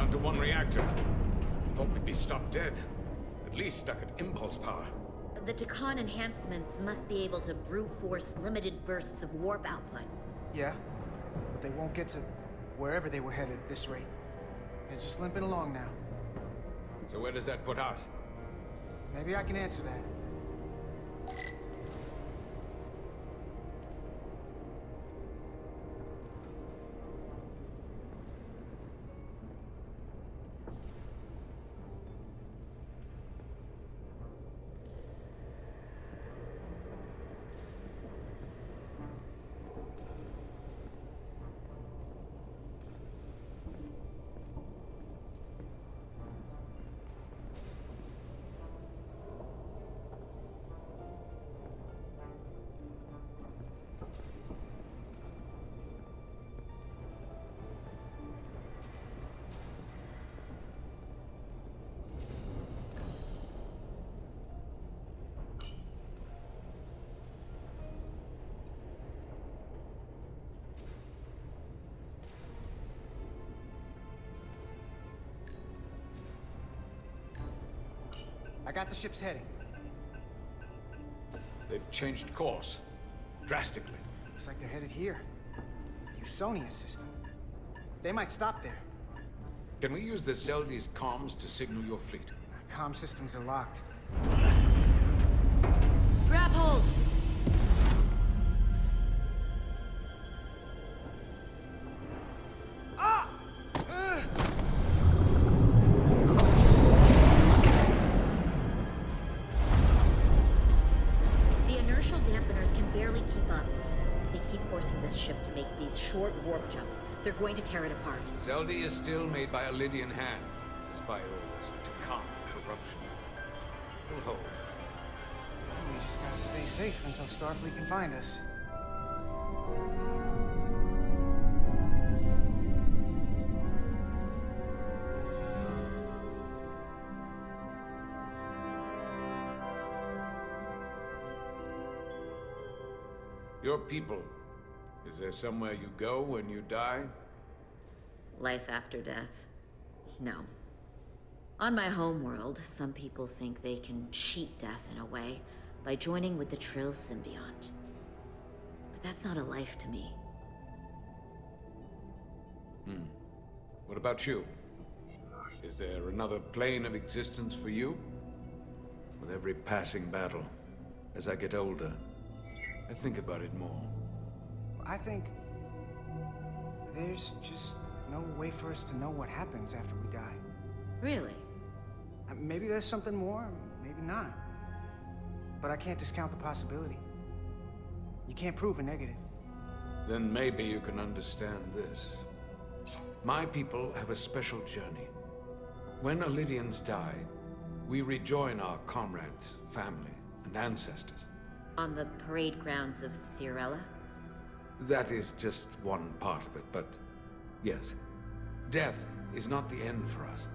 down to one reactor. I thought we'd be stopped dead. At least stuck at impulse power. The Takan enhancements must be able to brute force limited bursts of warp output. Yeah, but they won't get to wherever they were headed at this rate. They're just limping along now. So where does that put us? Maybe I can answer that. I got the ship's heading. They've changed course. Drastically. Looks like they're headed here. The Usonia system. They might stop there. Can we use the Zeldi's comms to signal your fleet? Comm systems are locked. Grab hold! The inertial dampeners can barely keep up. If they keep forcing this ship to make these short warp jumps, they're going to tear it apart. Zeldi is still made by Lydian hands, despite all this Takan corruption. We'll hold. We just gotta stay safe until Starfleet can find us. Your people. Is there somewhere you go when you die? Life after death? No. On my homeworld, some people think they can cheat death in a way by joining with the Trill symbiont. But that's not a life to me. What about you? Is there another plane of existence for you? With every passing battle, as I get older, I think about it more. I think there's just no way for us to know what happens after we die. Really? Maybe there's something more, maybe not. But I can't discount the possibility. You can't prove a negative. Then maybe you can understand this. My people have a special journey. When Lydians die, we rejoin our comrades, family, and ancestors. On the parade grounds of Cirella? That is just one part of it, but yes. Death is not the end for us.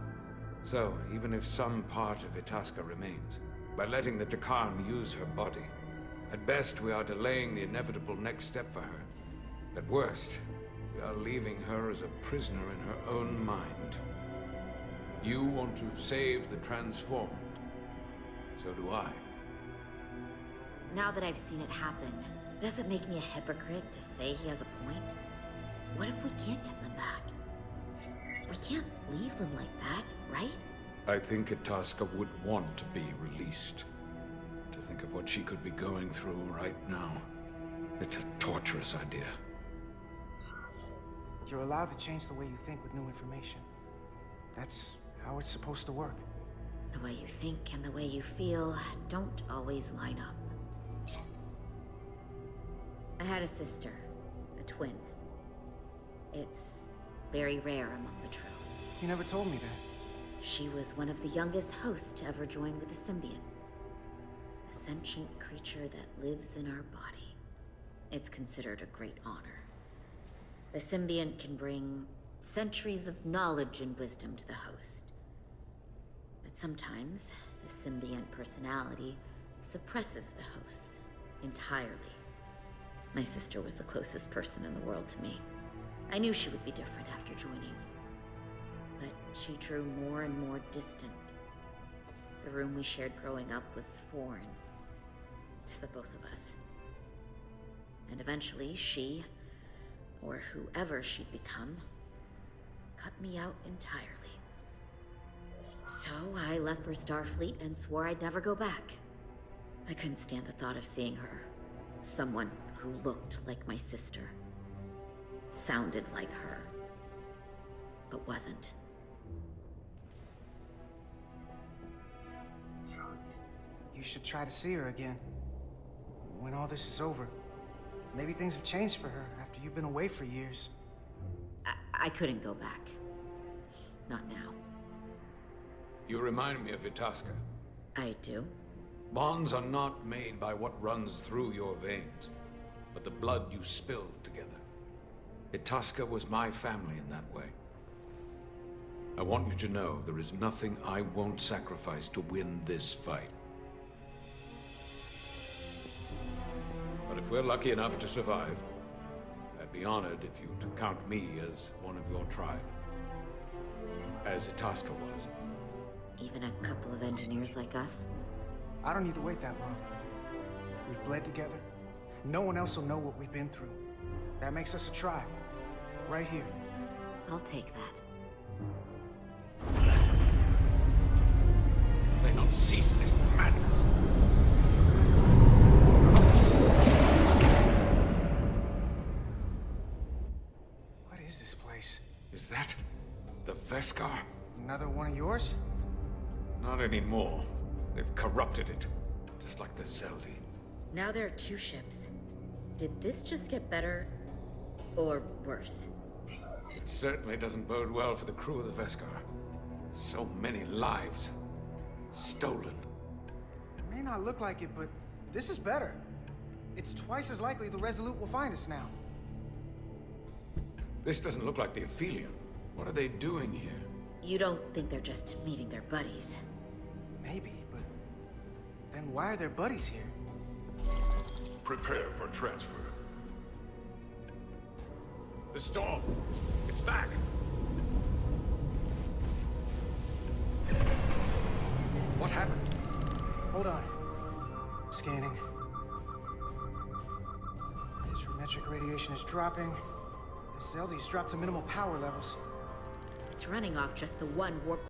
So, even if some part of Itasca remains, by letting the Takan use her body, at best we are delaying the inevitable next step for her. At worst, we are leaving her as a prisoner in her own mind. You want to save the transformed. So do I. Now that I've seen it happen, does it make me a hypocrite to say he has a point? What if we can't get them back? We can't leave them like that, right? I think Itasca would want to be released. To think of what she could be going through right now. It's a torturous idea. You're allowed to change the way you think with new information. That's how it's supposed to work. The way you think and the way you feel don't always line up. I had a sister, a twin. It's very rare among the Trill. You never told me that. She was one of the youngest hosts to ever join with the symbiont. A sentient creature that lives in our body. It's considered a great honor. The symbiont can bring centuries of knowledge and wisdom to the host. But sometimes, the symbiont personality suppresses the host entirely. My sister was the closest person in the world to me. I knew she would be different after joining. But she drew more and more distant. The room we shared growing up was foreign to the both of us. And eventually she, or whoever she'd become, cut me out entirely. So I left for Starfleet and swore I'd never go back. I couldn't stand the thought of seeing her. Someone who looked like my sister. Sounded like her. But wasn't. You should try to see her again. When all this is over. Maybe things have changed for her after you've been away for years. I couldn't go back. Not now. You remind me of Itasca. I do? Bonds are not made by what runs through your veins, but the blood you spilled together. Itasca was my family in that way. I want you to know there is nothing I won't sacrifice to win this fight. But if we're lucky enough to survive, I'd be honored if you'd count me as one of your tribe. As Itasca was. Even a couple of engineers like us? I don't need to wait that long. We've bled together. No one else will know what we've been through. That makes us a tribe. Right here. I'll take that. They not cease this madness. What is this place? Is that the Veskar? Another one of yours? Not anymore. They've corrupted it, just like the Zeldi. Now there are 2 ships. Did this just get better, or worse? It certainly doesn't bode well for the crew of the Veskar. So many lives stolen. It may not look like it, but this is better. It's twice as likely the Resolute will find us now. This doesn't look like the Aphelion. What are they doing here? You don't think they're just meeting their buddies? Maybe, but then why are their buddies here? Prepare for transfer. The storm! It's back! What happened? Hold on. Scanning. Digimetric radiation is dropping. The Zeldi's dropped to minimal power levels. It's running off just the one warp